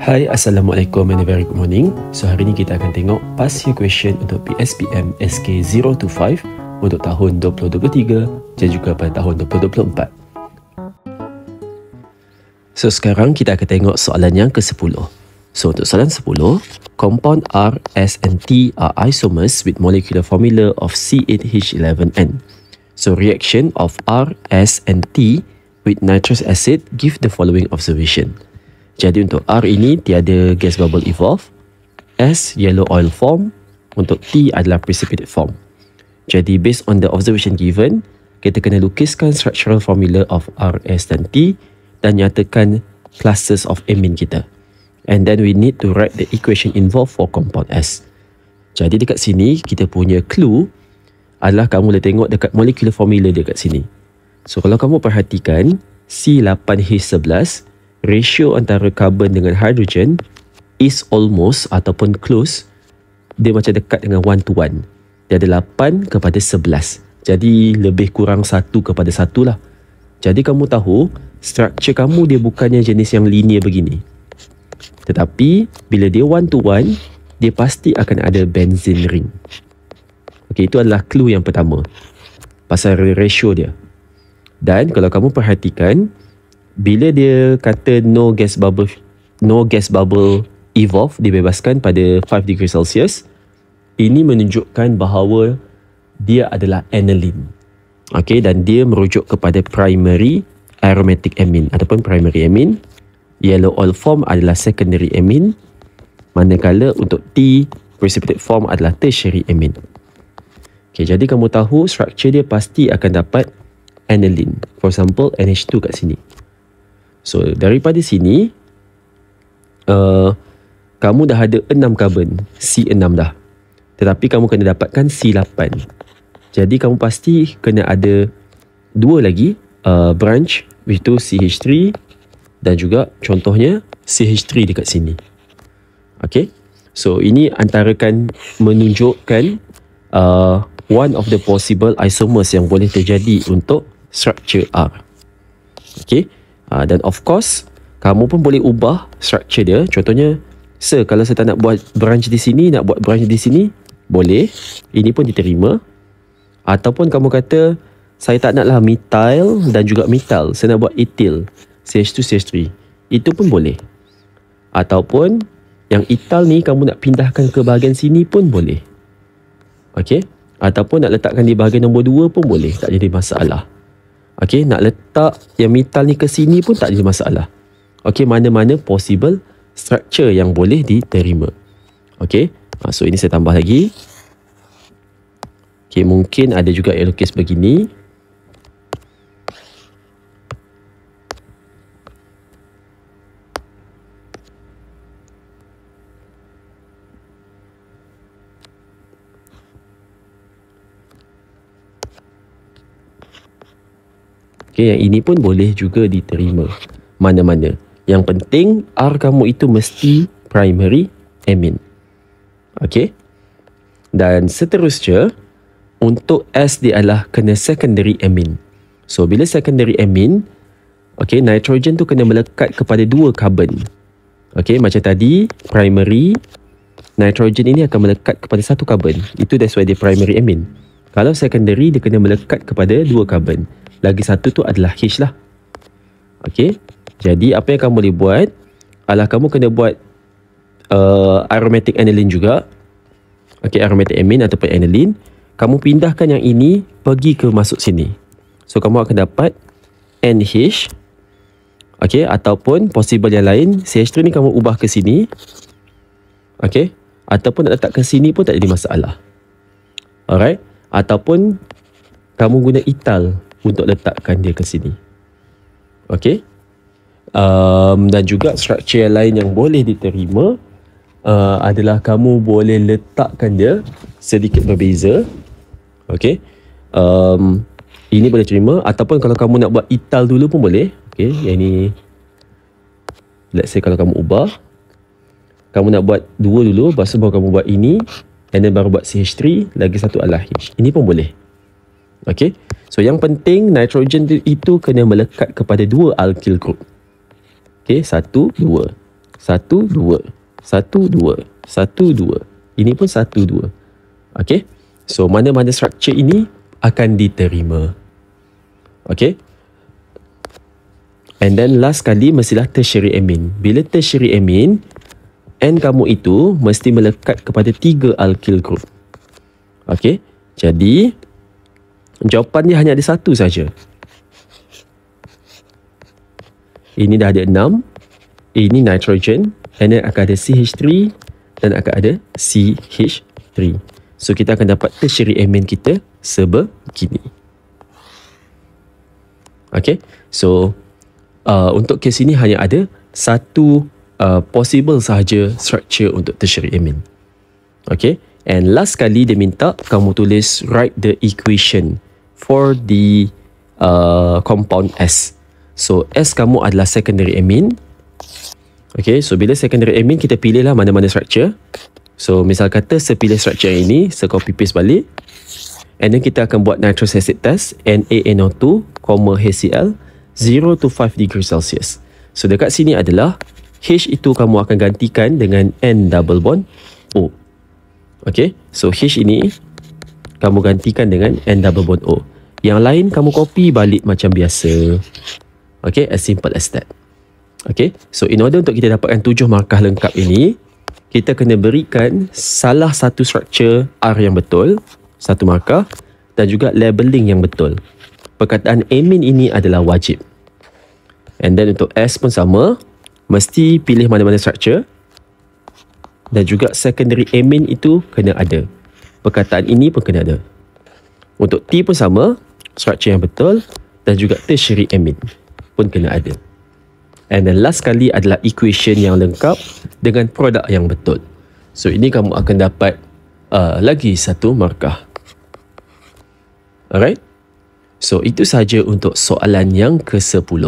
Hai, Assalamualaikum and a very good morning. So hari ni kita akan tengok past year question untuk PSPM SK025 untuk tahun 2023 dan juga pada tahun 2024. So sekarang kita akan tengok soalan yang ke-10. So untuk soalan 10, compound R, S and T are isomers with molecular formula of C8H11N. So reaction of R, S and T with nitrous acid give the following observation. Jadi untuk R ini tiada gas bubble evolve, S yellow oil form, untuk T adalah precipitate form. Jadi based on the observation given, kita kena lukiskan structural formula of R, S dan T dan nyatakan classes of amine kita. And then we need to write the equation involved for compound S. Jadi dekat sini kita punya clue adalah kamu boleh tengok dekat molecular formula dia kat sini. So kalau kamu perhatikan C8H11, ratio antara carbon dengan hydrogen is almost ataupun close, dia macam dekat dengan 1 to 1. Dia ada 8 kepada 11. Jadi lebih kurang 1 kepada 1 lah. Jadi kamu tahu structure kamu dia bukannya jenis yang linear begini. Tetapi bila dia 1 to 1, dia pasti akan ada benzene ring. Okey, itu adalah clue yang pertama pasal ratio dia. Dan kalau kamu perhatikan, bila dia kata no gas bubble evolve, dibebaskan pada 5 degree Celsius, ini menunjukkan bahawa dia adalah aniline. Okey, dan dia merujuk kepada primary aromatic amine ataupun primary amine. Yellow oil form adalah secondary amine, manakala untuk T, precipitate form adalah tertiary amine. Okey, jadi kamu tahu structure dia pasti akan dapat aniline. For example, NH2 kat sini. So, daripada sini, kamu dah ada 6 carbon, C6 dah. Tetapi kamu kena dapatkan C8. Jadi, kamu pasti kena ada 2 lagi branch, which itu CH3 dan juga contohnya CH3 dekat sini. Okay? So, ini antarakan menunjukkan one of the possible isomers yang boleh terjadi untuk structure R. Okay? Dan of course, kamu pun boleh ubah structure dia. Contohnya, sir, kalau saya tak nak buat branch di sini, nak buat branch di sini, boleh. Ini pun diterima. Ataupun kamu kata, saya tak naklah methyl dan juga methyl. Saya nak buat ethyl, CH2, CH3. Itu pun boleh. Ataupun, yang ethyl ni kamu nak pindahkan ke bahagian sini pun boleh. Okey? Ataupun nak letakkan di bahagian nombor 2 pun boleh. Tak jadi masalah. Okey, nak letak yang metal ni ke sini pun tak ada masalah. Okey, mana-mana possible structure yang boleh diterima. Okey, so ini saya tambah lagi. Okey, mungkin ada juga yang lukis begini. Okay, yang ini pun boleh juga diterima mana-mana. Yang penting R kamu itu mesti primary amine. Okey. Dan seterusnya untuk S dia adalah kena secondary amine. So bila secondary amine, okey, nitrogen tu kena melekat kepada 2 carbon. Okey, macam tadi primary, nitrogen ini akan melekat kepada 1 carbon. Itu that's why dia primary amine. Kalau secondary dia kena melekat kepada 2 carbon. Lagi satu tu adalah H lah. Okey. Jadi apa yang kamu boleh buat adalah kamu kena buat aromatic aniline juga. Okey, aromatic amine ataupun aniline. Kamu pindahkan yang ini pergi ke masuk sini. So kamu akan dapat NH. Okey, ataupun possible yang lain, CH3 ni kamu ubah ke sini. Okey, ataupun nak letak ke sini pun tak jadi masalah. Alright. Ataupun kamu guna ethyl untuk letakkan dia ke sini. Okey. Dan juga structure lain yang boleh diterima adalah kamu boleh letakkan dia sedikit berbeza. Okey. Ini boleh terima. Ataupun kalau kamu nak buat ethyl dulu pun boleh. Okey. Yang ini, let's say kalau kamu ubah, kamu nak buat 2 dulu, lepas tu baru kamu buat ini, and then baru buat CH3, lagi satu adalah H. Ini pun boleh. Okey. So yang penting nitrogen itu kena melekat kepada 2 alkyl group. Okey, 1, 2. 1, 2. 1, 2. 1, 2. Ini pun 1, 2. Okay. So, mana-mana structure ini akan diterima. Okay. And then last kali mestilah tertiary amine. Bila tertiary amine, N kamu itu mesti melekat kepada 3 alkyl group. Okay. Jadi, jawapan dia hanya ada satu saja. Ini dah ada 6. Ini nitrogen. And then akan ada CH3 dan akan ada CH3. So, kita akan dapat tertiary amine kita sebegini. Okay. So, untuk kes ini hanya ada satu possible sahaja structure untuk tertiary amine. Okay. And last kali dia minta kamu tulis write the equation for the compound S. So, S kamu adalah secondary amine. Okay, so bila secondary amine kita pilihlah mana-mana structure. So, misal kata saya pilih structure yang ini, saya copy paste balik. And then kita akan buat nitrous acid test, NaNO2, HCl, 0 to 5 degree Celsius. So, dekat sini adalah H itu kamu akan gantikan dengan N double bond O. Okay, so H ini kamu gantikan dengan N double bond O. Yang lain kamu copy balik macam biasa. Okay, as simple as that. Okay, so in order untuk kita dapatkan 7 markah lengkap ini, kita kena berikan salah satu structure R yang betul, 1 markah, dan juga labeling yang betul. Perkataan amine ini adalah wajib. And then untuk S pun sama, mesti pilih mana-mana structure, dan juga secondary amine itu kena ada. Perkataan ini pun kena ada. Untuk T pun sama, structure yang betul, dan juga tertiary amine pun kena ada. And then last kali adalah equation yang lengkap dengan produk yang betul. So, ini kamu akan dapat lagi 1 markah. Alright? So, itu sahaja untuk soalan yang ke-10.